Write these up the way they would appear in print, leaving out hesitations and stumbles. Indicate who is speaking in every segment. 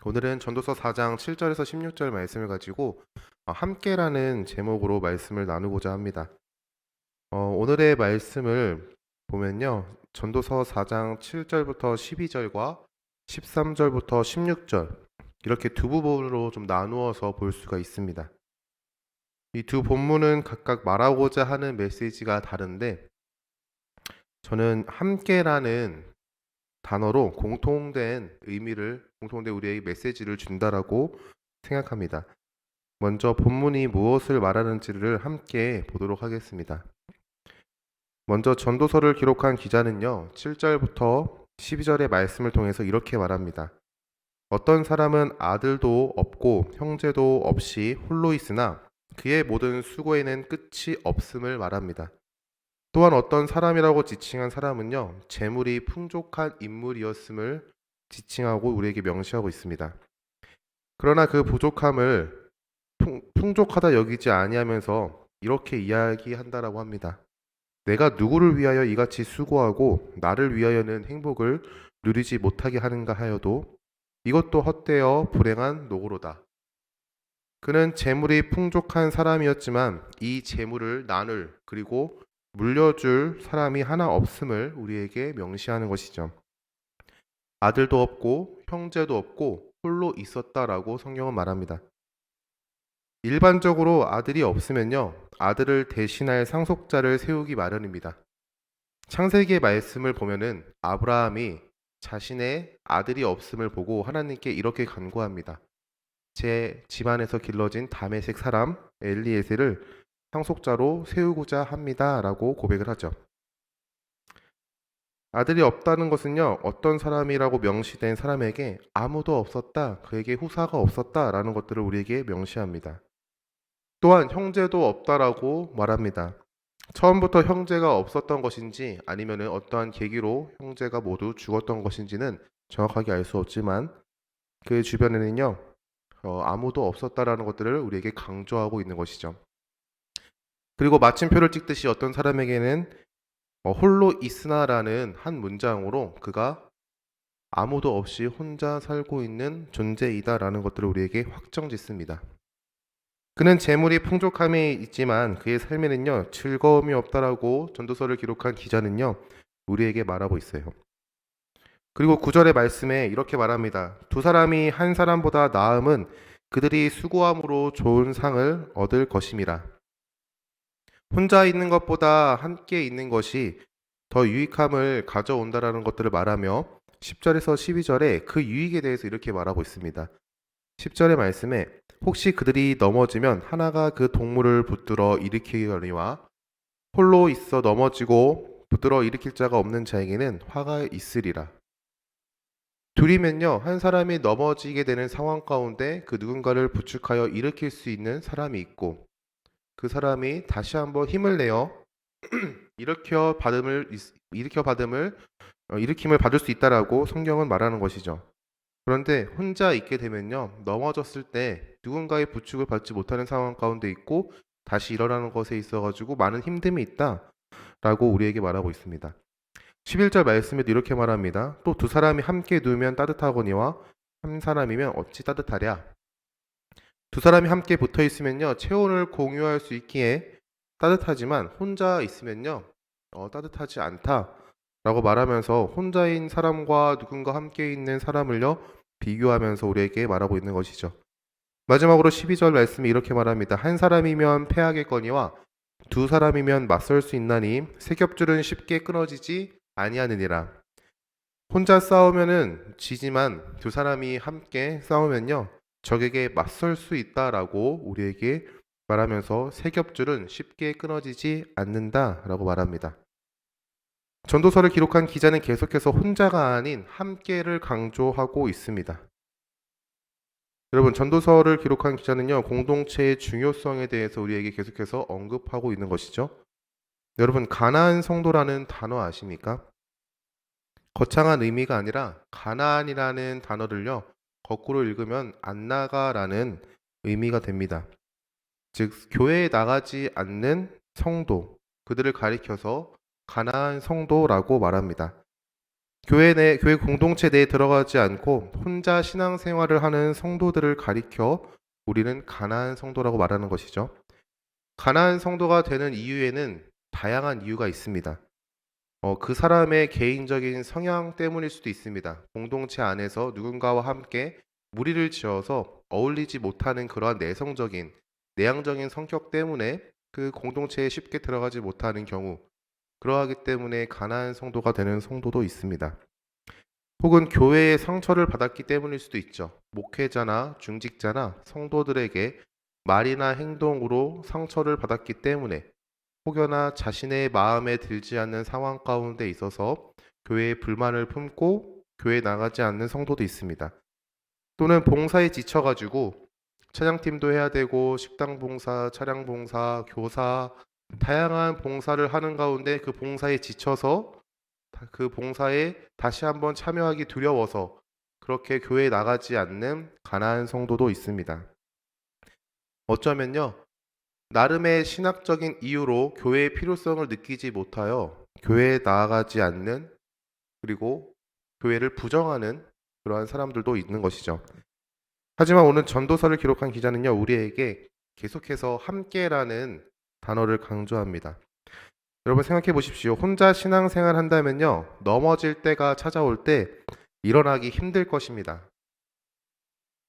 Speaker 1: 오늘은 전도서 4장 7절에서 16절 말씀을 가지고 함께라는 제목으로 말씀을 나누고자 합니다. 오늘의 말씀을 보면요. 전도서 4장 7절부터 12절과 13절부터 16절 이렇게 두 부분으로 좀 나누어서 볼 수가 있습니다. 이 두 본문은 각각 말하고자 하는 메시지가 다른데 저는 함께라는 단어로 공통된 우리에게 메시지를 준다라고 생각합니다. 먼저 본문이 무엇을 말하는지를 함께 보도록 하겠습니다. 먼저 전도서를 기록한 기자는요, 7절부터 12절의 말씀을 통해서 이렇게 말합니다. 어떤 사람은 아들도 없고 형제도 없이 홀로 있으나 그의 모든 수고에는 끝이 없음을 말합니다. 또한 어떤 사람이라고 지칭한 사람은요, 재물이 풍족한 인물이었음을 지칭하고 우리에게 명시하고 있습니다. 그러나 그 부족함을 풍족하다 여기지 아니하면서 이렇게 이야기한다라고 합니다. 내가 누구를 위하여 이같이 수고하고 나를 위하여는 행복을 누리지 못하게 하는가 하여도 이것도 헛되어 불행한 노고로다. 그는 재물이 풍족한 사람이었지만 이 재물을 나눌 그리고 물려줄 사람이 하나 없음을 우리에게 명시하는 것이죠. 아들도 없고 형제도 없고 홀로 있었다라고 성경은 말합니다. 일반적으로 아들이 없으면요, 아들을 대신할 상속자를 세우기 마련입니다. 창세기의 말씀을 보면은 아브라함이 자신의 아들이 없음을 보고 하나님께 이렇게 간구합니다. 제 집안에서 길러진 다메섹 사람 엘리에셀을 상속자로 세우고자 합니다라고 고백을 하죠. 아들이 없다는 것은요, 어떤 사람이라고 명시된 사람에게 아무도 없었다, 그에게 후사가 없었다라는 것들을 우리에게 명시합니다. 또한 형제도 없다라고 말합니다. 처음부터 형제가 없었던 것인지 아니면 어떠한 계기로 형제가 모두 죽었던 것인지는 정확하게 알 수 없지만 그 주변에는요, 아무도 없었다라는 것들을 우리에게 강조하고 있는 것이죠. 그리고 마침표를 찍듯이 어떤 사람에게는 홀로 있으나라는 한 문장으로 그가 아무도 없이 혼자 살고 있는 존재이다라는 것들을 우리에게 확정짓습니다. 그는 재물이 풍족함이 있지만 그의 삶에는요, 즐거움이 없다라고 전도서를 기록한 기자는요, 우리에게 말하고 있어요. 그리고 9절의 말씀에 이렇게 말합니다. 두 사람이 한 사람보다 나음은 그들이 수고함으로 좋은 상을 얻을 것임이라. 혼자 있는 것보다 함께 있는 것이 더 유익함을 가져온다라는 것들을 말하며 10절에서 12절에 그 유익에 대해서 이렇게 말하고 있습니다. 10절의 말씀에 혹시 그들이 넘어지면 하나가 그 동물을 붙들어 일으키거니와 홀로 있어 넘어지고 붙들어 일으킬 자가 없는 자에게는 화가 있으리라. 둘이면요, 한 사람이 넘어지게 되는 상황 가운데 그 누군가를 부축하여 일으킬 수 있는 사람이 있고 그 사람이 다시 한번 힘을 내어 일으킴을 받을 수 있다라고 성경은 말하는 것이죠. 그런데 혼자 있게 되면요, 넘어졌을 때 누군가의 부축을 받지 못하는 상황 가운데 있고 다시 일어나는 것에 있어가지고 많은 힘듦이 있다라고 우리에게 말하고 있습니다. 11절 말씀에도 이렇게 말합니다. 또 두 사람이 함께 누우면 따뜻하거니와 한 사람이면 어찌 따뜻하랴. 두 사람이 함께 붙어 있으면요, 체온을 공유할 수 있기에 따뜻하지만 혼자 있으면요, 따뜻하지 않다라고 말하면서 혼자인 사람과 누군가 함께 있는 사람을요, 비교하면서 우리에게 말하고 있는 것이죠. 마지막으로 12절 말씀이 이렇게 말합니다. 한 사람이면 패하겠거니와 두 사람이면 맞설 수 있나니 세 겹줄은 쉽게 끊어지지 아니하느니라. 혼자 싸우면은 지지만 두 사람이 함께 싸우면요, 적에게 맞설 수 있다라고 우리에게 말하면서 세 겹줄은 쉽게 끊어지지 않는다라고 말합니다. 전도서를 기록한 기자는 계속해서 혼자가 아닌 함께를 강조하고 있습니다. 여러분, 전도서를 기록한 기자는요, 공동체의 중요성에 대해서 우리에게 계속해서 언급하고 있는 것이죠. 여러분, 가나안 성도라는 단어 아십니까? 거창한 의미가 아니라 가나안이라는 단어를요, 거꾸로 읽으면 안 나가라는 의미가 됩니다. 즉, 교회에 나가지 않는 성도, 그들을 가리켜서 가나안 성도라고 말합니다. 교회 공동체 내에 들어가지 않고 혼자 신앙생활을 하는 성도들을 가리켜 우리는 가나안 성도라고 말하는 것이죠. 가나안 성도가 되는 이유에는 다양한 이유가 있습니다. 그 사람의 개인적인 성향 때문일 수도 있습니다. 공동체 안에서 누군가와 함께 무리를 지어서 어울리지 못하는 그러한 내향적인 성격 때문에 그 공동체에 쉽게 들어가지 못하는 경우, 그러하기 때문에 가나안 성도가 되는 성도도 있습니다. 혹은 교회의 상처를 받았기 때문일 수도 있죠. 목회자나 중직자나 성도들에게 말이나 행동으로 상처를 받았기 때문에 혹여나 자신의 마음에 들지 않는 상황 가운데 있어서 교회에 불만을 품고 교회에 나가지 않는 성도도 있습니다. 또는 봉사에 지쳐가지고 찬양팀도 해야 되고 식당 봉사, 차량 봉사, 교사 다양한 봉사를 하는 가운데 그 봉사에 지쳐서 그 봉사에 다시 한번 참여하기 두려워서 그렇게 교회에 나가지 않는 가난한 성도도 있습니다. 어쩌면요, 나름의 신학적인 이유로 교회의 필요성을 느끼지 못하여 교회에 나아가지 않는, 그리고 교회를 부정하는 그러한 사람들도 있는 것이죠. 하지만 오늘 전도서를 기록한 기자는요, 우리에게 계속해서 함께라는 단어를 강조합니다. 여러분 생각해 보십시오. 혼자 신앙생활 한다면요, 넘어질 때가 찾아올 때 일어나기 힘들 것입니다.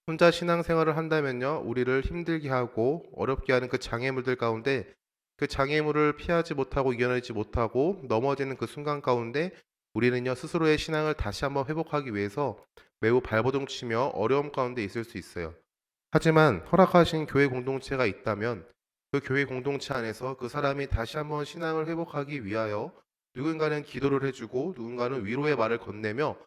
Speaker 1: 혼자 신앙생활을 한다면요, 우리를 힘들게 하고 어렵게 하는 그 장애물들 가운데 그 장애물을 피하지 못하고 이겨내지 못하고 넘어지는 그 순간 가운데 우리는요, 스스로의 신앙을 다시 한번 회복하기 위해서 매우 발버둥치며 어려움 가운데 있을 수 있어요. 하지만 허락하신 교회 공동체가 있다면 그 교회 공동체 안에서 그 사람이 다시 한번 신앙을 회복하기 위하여 누군가는 기도를 해주고 누군가는 위로의 말을 건네며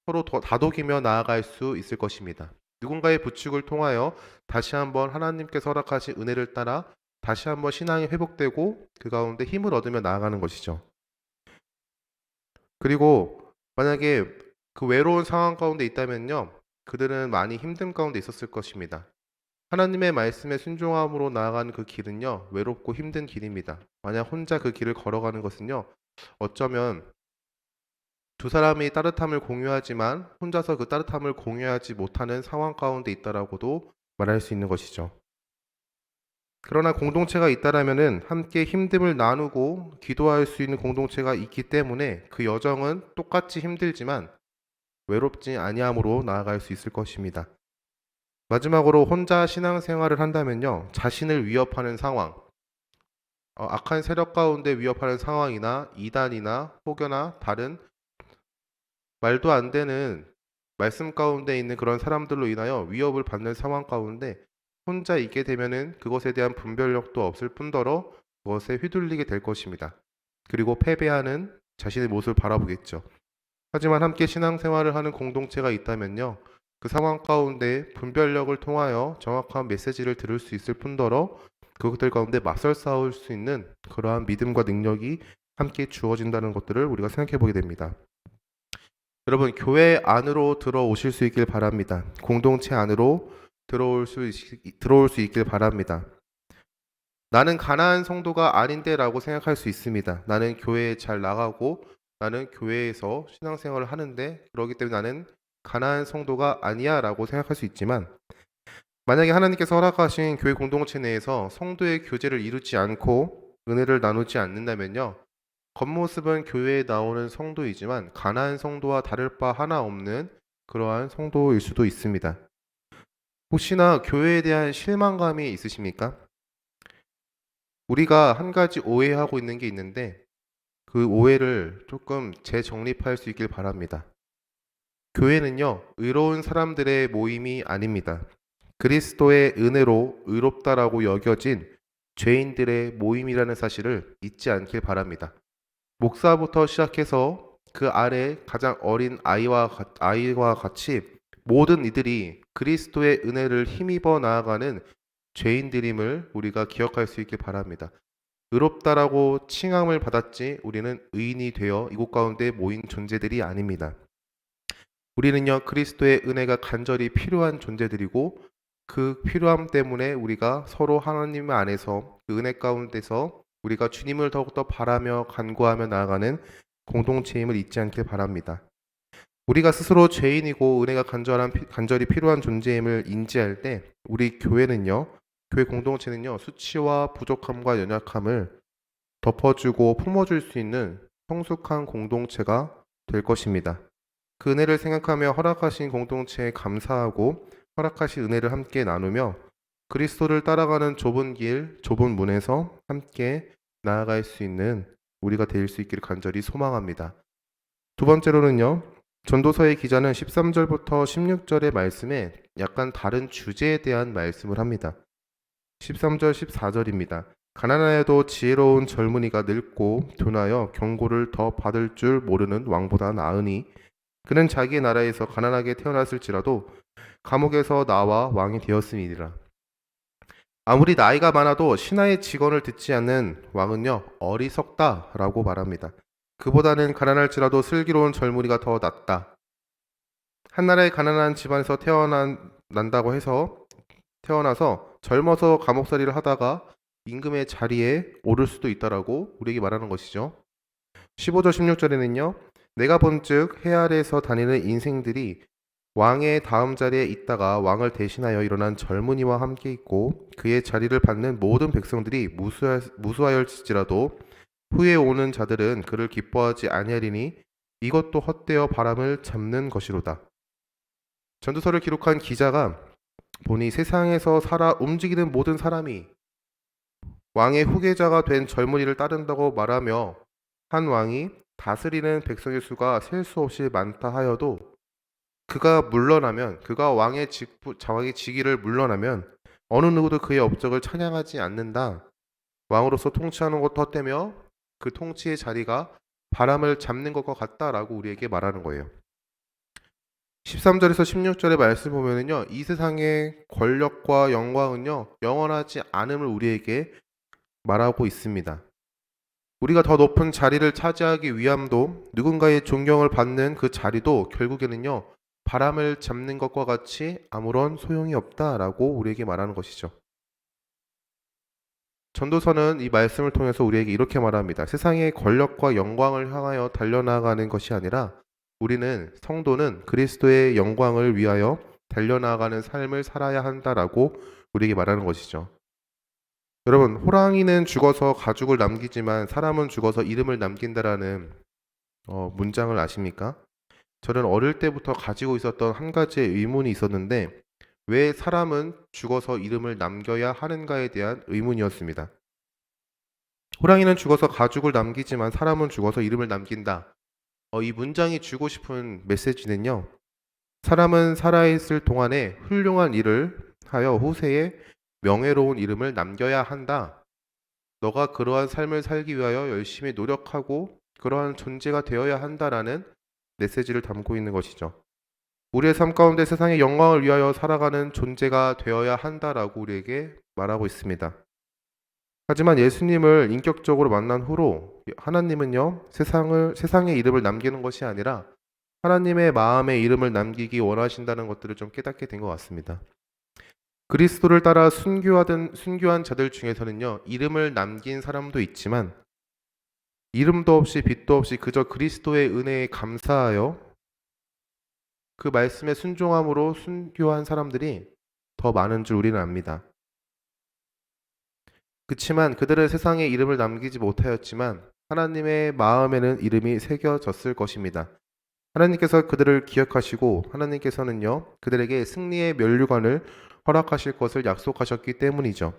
Speaker 1: 서로 더 다독이며 나아갈 수 있을 것입니다. 누군가의 부축을 통하여 다시 한번 하나님께서 허락하신 은혜를 따라 다시 한번 신앙이 회복되고 그 가운데 힘을 얻으며 나아가는 것이죠. 그리고 만약에 그 외로운 상황 가운데 있다면요, 그들은 많이 힘든 가운데 있었을 것입니다. 하나님의 말씀에 순종함으로 나아가는 그 길은요, 외롭고 힘든 길입니다. 만약 혼자 그 길을 걸어가는 것은요, 어쩌면 두 사람이 따뜻함을 공유하지만 혼자서 그 따뜻함을 공유하지 못하는 상황 가운데 있다라고도 말할 수 있는 것이죠. 그러나 공동체가 있다라면은 함께 힘듦을 나누고 기도할 수 있는 공동체가 있기 때문에 그 여정은 똑같이 힘들지만 외롭지 아니함으로 나아갈 수 있을 것입니다. 마지막으로 혼자 신앙생활을 한다면요, 자신을 위협하는 상황, 악한 세력 가운데 위협하는 상황이나 이단이나 혹여나 다른 말도 안 되는 말씀 가운데 있는 그런 사람들로 인하여 위협을 받는 상황 가운데 혼자 있게 되면은 그것에 대한 분별력도 없을 뿐더러 그것에 휘둘리게 될 것입니다. 그리고 패배하는 자신의 모습을 바라보겠죠. 하지만 함께 신앙생활을 하는 공동체가 있다면요, 그 상황 가운데 분별력을 통하여 정확한 메시지를 들을 수 있을 뿐더러 그것들 가운데 맞설 싸울 수 있는 그러한 믿음과 능력이 함께 주어진다는 것들을 우리가 생각해 보게 됩니다. 여러분, 교회 안으로 들어오실 수 있길 바랍니다. 공동체 안으로 들어올 수 있길 바랍니다. 나는 가난한 성도가 아닌데 라고 생각할 수 있습니다. 나는 교회에 잘 나가고 나는 교회에서 신앙생활을 하는데 그러기 때문에 나는 가난한 성도가 아니야 라고 생각할 수 있지만, 만약에 하나님께서 허락하신 교회 공동체 내에서 성도의 교제를 이루지 않고 은혜를 나누지 않는다면요, 겉모습은 교회에 나오는 성도이지만 가난한 성도와 다를 바 하나 없는 그러한 성도일 수도 있습니다. 혹시나 교회에 대한 실망감이 있으십니까? 우리가 한 가지 오해하고 있는 게 있는데 그 오해를 조금 재정립할 수 있길 바랍니다. 교회는요, 의로운 사람들의 모임이 아닙니다. 그리스도의 은혜로 의롭다라고 여겨진 죄인들의 모임이라는 사실을 잊지 않길 바랍니다. 목사부터 시작해서 그 아래 가장 어린 아이와 같이 모든 이들이 그리스도의 은혜를 힘입어 나아가는 죄인들임을 우리가 기억할 수 있길 바랍니다. 의롭다라고 칭함을 받았지 우리는 의인이 되어 이곳 가운데 모인 존재들이 아닙니다. 우리는요, 그리스도의 은혜가 간절히 필요한 존재들이고 그 필요함 때문에 우리가 서로 하나님 안에서 그 은혜 가운데서 우리가 주님을 더욱더 바라며 간구하며 나아가는 공동체임을 잊지 않길 바랍니다. 우리가 스스로 죄인이고 은혜가 간절히 필요한 존재임을 인지할 때 우리 교회 공동체는요, 수치와 부족함과 연약함을 덮어주고 품어줄 수 있는 성숙한 공동체가 될 것입니다. 그 은혜를 생각하며 허락하신 공동체에 감사하고 허락하신 은혜를 함께 나누며 그리스도를 따라가는 좁은 길, 좁은 문에서 함께 나아갈 수 있는 우리가 될 수 있기를 간절히 소망합니다. 두 번째로는요, 전도서의 기자는 13절부터 16절의 말씀에 약간 다른 주제에 대한 말씀을 합니다. 13절, 14절입니다. 가난하여도 지혜로운 젊은이가 늙고 둔하여 경고를 더 받을 줄 모르는 왕보다 나으니 그는 자기의 나라에서 가난하게 태어났을지라도 감옥에서 나와 왕이 되었음이니라. 아무리 나이가 많아도 신하의 직언을 듣지 않는 왕은요, 어리석다라고 말합니다. 그보다는 가난할지라도 슬기로운 젊은이가 더 낫다. 한나라의 가난한 집안에서 태어난다고 해서 태어나서 젊어서 감옥살이를 하다가 임금의 자리에 오를 수도 있다라고 우리에게 말하는 것이죠. 15절 16절에는요. 내가 본즉 해 아래에서 다니는 인생들이 왕의 다음 자리에 있다가 왕을 대신하여 일어난 젊은이와 함께 있고 그의 자리를 받는 모든 백성들이 무수하였을지라도 후에 오는 자들은 그를 기뻐하지 아니하리니 이것도 헛되어 바람을 잡는 것이로다. 전도서를 기록한 기자가 보니 세상에서 살아 움직이는 모든 사람이 왕의 후계자가 된 젊은이를 따른다고 말하며 한 왕이 다스리는 백성의 수가 셀 수 없이 많다 하여도 그가 왕의 직위를 물러나면 어느 누구도 그의 업적을 찬양하지 않는다. 왕으로서 통치하는 것도 헛되며 그 통치의 자리가 바람을 잡는 것과 같다라고 우리에게 말하는 거예요. 13절에서 16절의 말씀 보면은요, 이 세상의 권력과 영광은요, 영원하지 않음을 우리에게 말하고 있습니다. 우리가 더 높은 자리를 차지하기 위함도 누군가의 존경을 받는 그 자리도 결국에는요, 바람을 잡는 것과 같이 아무런 소용이 없다라고 우리에게 말하는 것이죠. 전도서는 이 말씀을 통해서 우리에게 이렇게 말합니다. 세상의 권력과 영광을 향하여 달려나가는 것이 아니라 우리는 성도는 그리스도의 영광을 위하여 달려나가는 삶을 살아야 한다라고 우리에게 말하는 것이죠. 여러분, 호랑이는 죽어서 가죽을 남기지만 사람은 죽어서 이름을 남긴다라는 문장을 아십니까? 저는 어릴 때부터 가지고 있었던 한 가지의 의문이 있었는데 왜 사람은 죽어서 이름을 남겨야 하는가에 대한 의문이었습니다. 호랑이는 죽어서 가죽을 남기지만 사람은 죽어서 이름을 남긴다. 이 문장이 주고 싶은 메시지는요. 사람은 살아있을 동안에 훌륭한 일을 하여 후세에 명예로운 이름을 남겨야 한다. 너가 그러한 삶을 살기 위하여 열심히 노력하고 그러한 존재가 되어야 한다라는 메시지를 담고 있는 것이죠. 우리의 삶 가운데 세상의 영광을 위하여 살아가는 존재가 되어야 한다라고 우리에게 말하고 있습니다. 하지만 예수님을 인격적으로 만난 후로 하나님은요, 세상의 이름을 남기는 것이 아니라 하나님의 마음의 이름을 남기기 원하신다는 것들을 좀 깨닫게 된 것 같습니다. 그리스도를 따라 순교한 자들 중에서는요, 이름을 남긴 사람도 있지만 이름도 없이 빛도 없이 그저 그리스도의 은혜에 감사하여 그 말씀에 순종함으로 순교한 사람들이 더 많은 줄 우리는 압니다. 그치만 그들은 세상에 이름을 남기지 못하였지만 하나님의 마음에는 이름이 새겨졌을 것입니다. 하나님께서 그들을 기억하시고 하나님께서는요, 그들에게 승리의 면류관을 허락하실 것을 약속하셨기 때문이죠.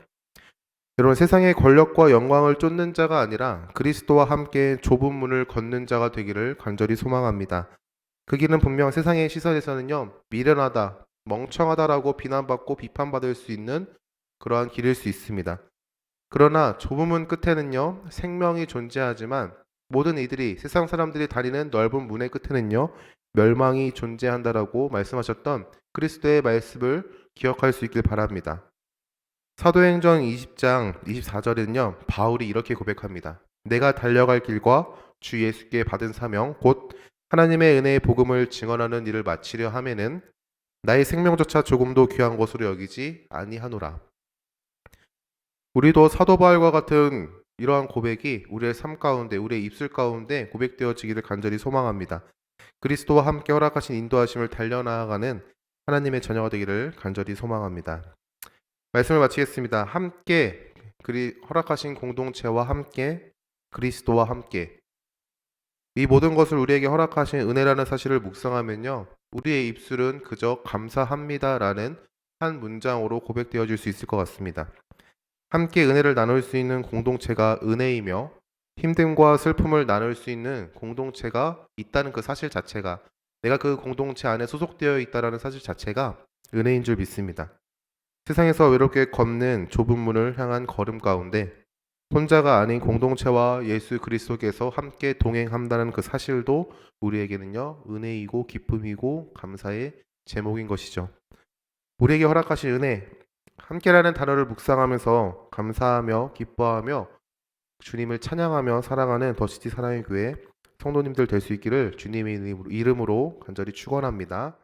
Speaker 1: 여러분, 세상의 권력과 영광을 쫓는 자가 아니라 그리스도와 함께 좁은 문을 걷는 자가 되기를 간절히 소망합니다. 그 길은 분명 세상의 시선에서는요, 미련하다, 멍청하다라고 비난받고 비판받을 수 있는 그러한 길일 수 있습니다. 그러나 좁은 문 끝에는요, 생명이 존재하지만 모든 이들이 세상 사람들이 다니는 넓은 문의 끝에는요, 멸망이 존재한다라고 말씀하셨던 그리스도의 말씀을 기억할 수 있길 바랍니다. 사도행전 20장 24절에는요, 바울이 이렇게 고백합니다. 내가 달려갈 길과 주 예수께 받은 사명 곧 하나님의 은혜의 복음을 증언하는 일을 마치려 하면은 나의 생명조차 조금도 귀한 것으로 여기지 아니하노라. 우리도 사도 바울과 같은 이러한 고백이 우리의 삶 가운데, 우리의 입술 가운데 고백되어지기를 간절히 소망합니다. 그리스도와 함께 허락하신 인도하심을 달려나가는 하나님의 자녀가 되기를 간절히 소망합니다. 말씀을 마치겠습니다. 함께 허락하신 공동체와 함께 그리스도와 함께 이 모든 것을 우리에게 허락하신 은혜라는 사실을 묵상하면요. 우리의 입술은 그저 감사합니다라는 한 문장으로 고백되어질 수 있을 것 같습니다. 함께 은혜를 나눌 수 있는 공동체가 은혜이며 힘듦과 슬픔을 나눌 수 있는 공동체가 있다는 그 사실 자체가 내가 그 공동체 안에 소속되어 있다는 사실 자체가 은혜인 줄 믿습니다. 세상에서 외롭게 걷는 좁은 문을 향한 걸음 가운데 혼자가 아닌 공동체와 예수 그리스도께서 함께 동행한다는 그 사실도 우리에게는요 은혜이고 기쁨이고 감사의 제목인 것이죠. 우리에게 허락하신 은혜, 함께라는 단어를 묵상하면서 감사하며 기뻐하며 주님을 찬양하며 살아가는 더시티 사랑의 교회 성도님들 될 수 있기를 주님의 이름으로 간절히 축원합니다.